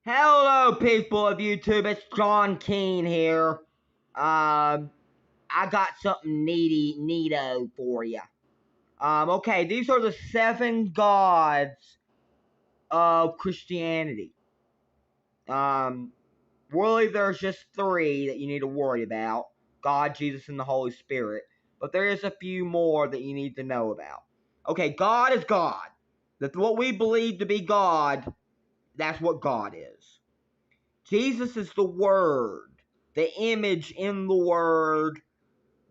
Hello, people of YouTube. It's John Keane here. I got something neato for you. Okay, these are the 7 gods of Christianity. Really, there's just 3 that you need to worry about: God, Jesus, and the Holy Spirit. But there is a few more that you need to know about. Okay, God is God. That's what we believe to be God. That's what God is. Jesus is the Word, the image in the Word,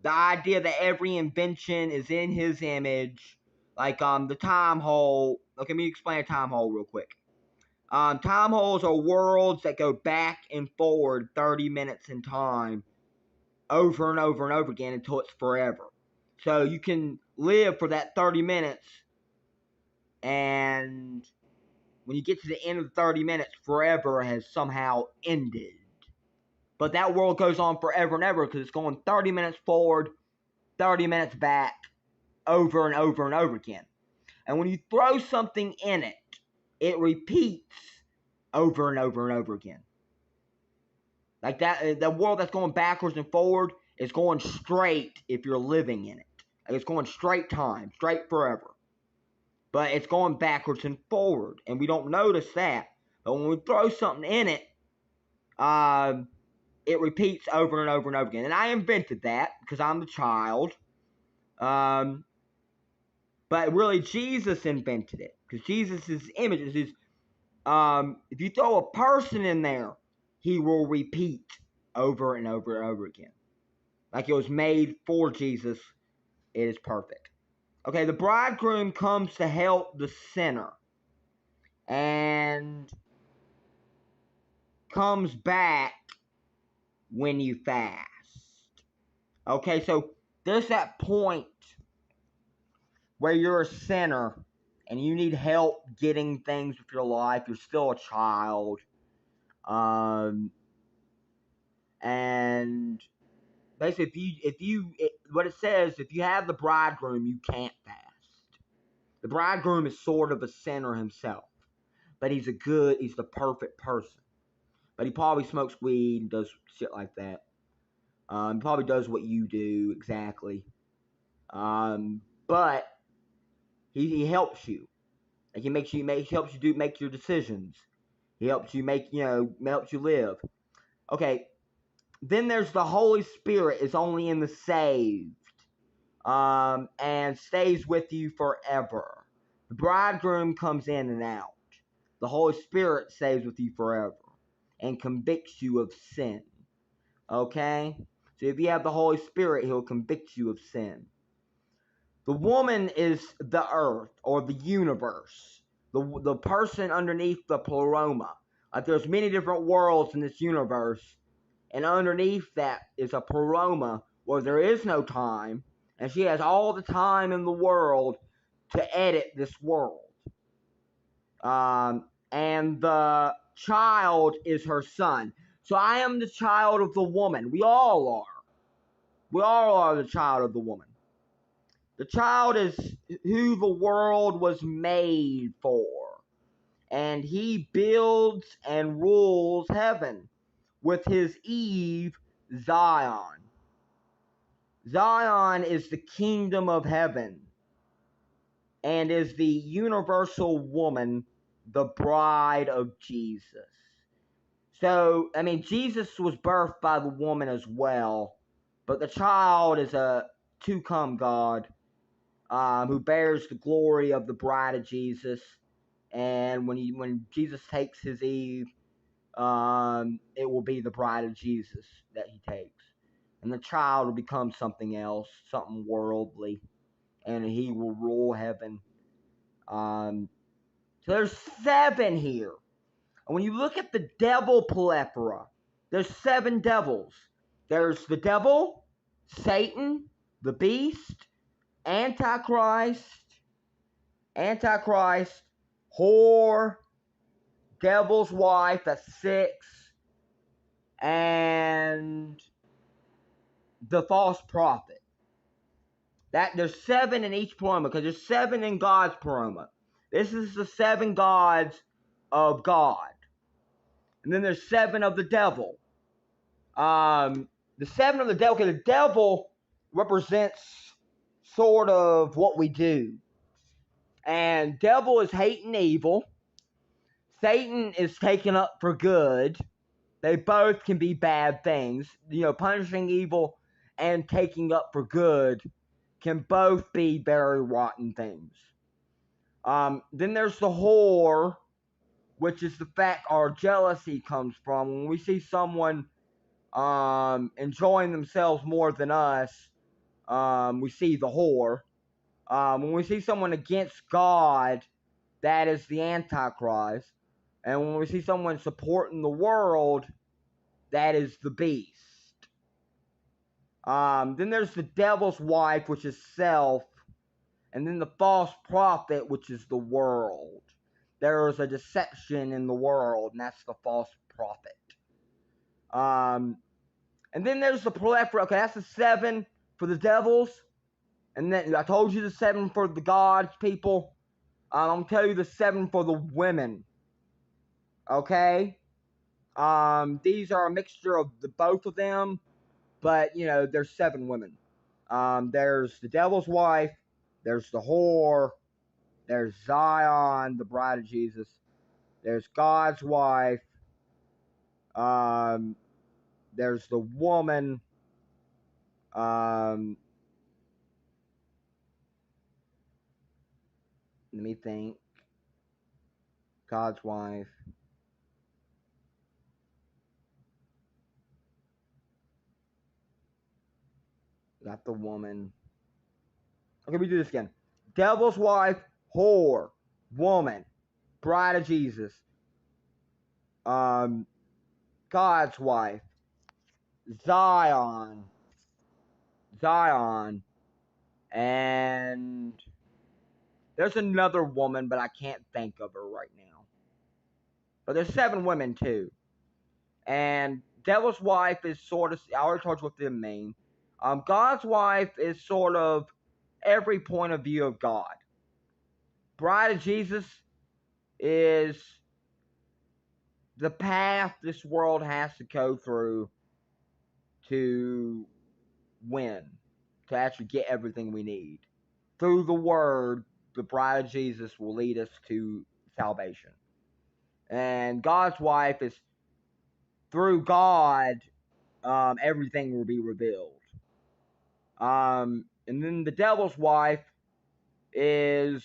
the idea that every invention is in His image, like the time hole. Okay, let me explain a time hole real quick. Time holes are worlds that go back and forward 30 minutes in time, over and over and over again until it's forever. So you can live for that 30 minutes, and when you get to the end of the 30 minutes, forever has somehow ended. But that world goes on forever and ever because it's going 30 minutes forward, 30 minutes back, over and over and over again. And when you throw something in it, it repeats over and over and over again. Like that, the world that's going backwards and forward is going straight if you're living in it. Like it's going straight time, straight forever. But it's going backwards and forward, and we don't notice that. But when we throw something in it, it repeats over and over and over again. And I invented that because I'm the child. But really, Jesus invented it because Jesus' image is his. If you throw a person in there, he will repeat over and over and over again. Like it was made for Jesus. It is perfect. Okay, the bridegroom comes to help the sinner and comes back when you fast. Okay, so there's that point where you're a sinner and you need help getting things with your life. You're still a child. And basically, what it says, if you have the bridegroom, you can't fast. The bridegroom is sort of a sinner himself, but he's the perfect person. But he probably smokes weed and does shit like that. He probably does what you do exactly. But he helps you. Like he helps you make your decisions. He helps you helps you live. Okay. Then there's the Holy Spirit is only in the saved. And stays with you forever. The bridegroom comes in and out. The Holy Spirit stays with you forever and convicts you of sin. Okay? So if you have the Holy Spirit, he'll convict you of sin. The woman is the earth or the universe. The person underneath the pleroma. Like there's many different worlds in this universe, and underneath that is a pleroma where there is no time, and she has all the time in the world to edit this world. And the child is her son. So I am the child of the woman. We all are. We all are the child of the woman. The child is who the world was made for. And he builds and rules heaven with his Eve, Zion. Zion is the kingdom of heaven and is the universal woman, the bride of Jesus. So, I mean, Jesus was birthed by the woman as well, but the child is a to-come God who bears the glory of the bride of Jesus. And when Jesus takes his Eve, it will be the bride of Jesus that he takes. And the child will become something else, something worldly, and he will rule heaven. So there's 7 here. And when you look at the devil plethora, there's 7 devils. There's the devil, Satan, the beast, Antichrist, whore, devil's wife, that's 6, and the false prophet. That there's 7 in each pleroma, because there's 7 in God's pleroma. This is the 7 gods of God. And then there's 7 of the devil. The 7 of the devil, because the devil represents sort of what we do. And devil is hate and evil. Satan is taken up for good. They both can be bad things. Punishing evil and taking up for good can both be very rotten things. Then there's the whore, which is the fact our jealousy comes from. When we see someone enjoying themselves more than us, we see the whore. When we see someone against God, that is the Antichrist. And when we see someone supporting the world, that is the beast. Then there's the devil's wife, which is self. And then the false prophet, which is the world. There is a deception in the world, and that's the false prophet. And then there's the plethora. Okay, that's the 7 for the devils. And then I told you the 7 for the gods, people. I'm going to tell you the 7 for the women. Okay? These are a mixture of the both of them. But, there's 7 women. There's the devil's wife. There's the whore. There's Zion, the bride of Jesus. There's God's wife. There's the woman. Let me think. God's wife. Got the woman. Okay, we do this again. Devil's wife, whore, woman, bride of Jesus. God's wife, Zion, and there's another woman, but I can't think of her right now. But there's 7 women too. And devil's wife is sort of, I already told you what they mean. God's wife is sort of every point of view of God. Bride of Jesus is the path this world has to go through to win, to actually get everything we need. Through the word, the bride of Jesus will lead us to salvation. And God's wife is through God, everything will be revealed. And then the devil's wife is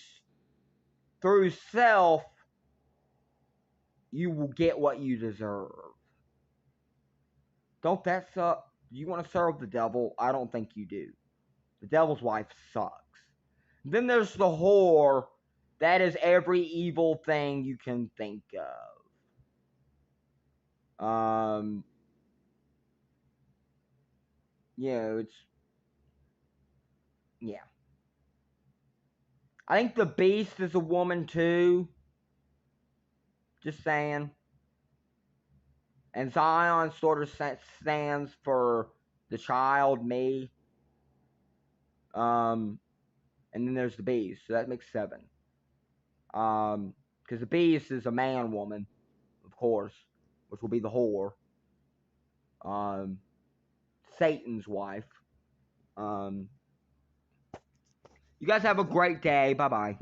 through self, you will get what you deserve. Don't that suck? You want to serve the devil? I don't think you do. The devil's wife sucks. Then there's the whore. That is every evil thing you can think of. It's, yeah. I think the beast is a woman too. Just saying. And Zion sort of stands for the child, me. And then there's the beast, so that makes 7. Because the beast is a man woman, of course, which will be the whore. Satan's wife. You guys have a great day. Bye-bye.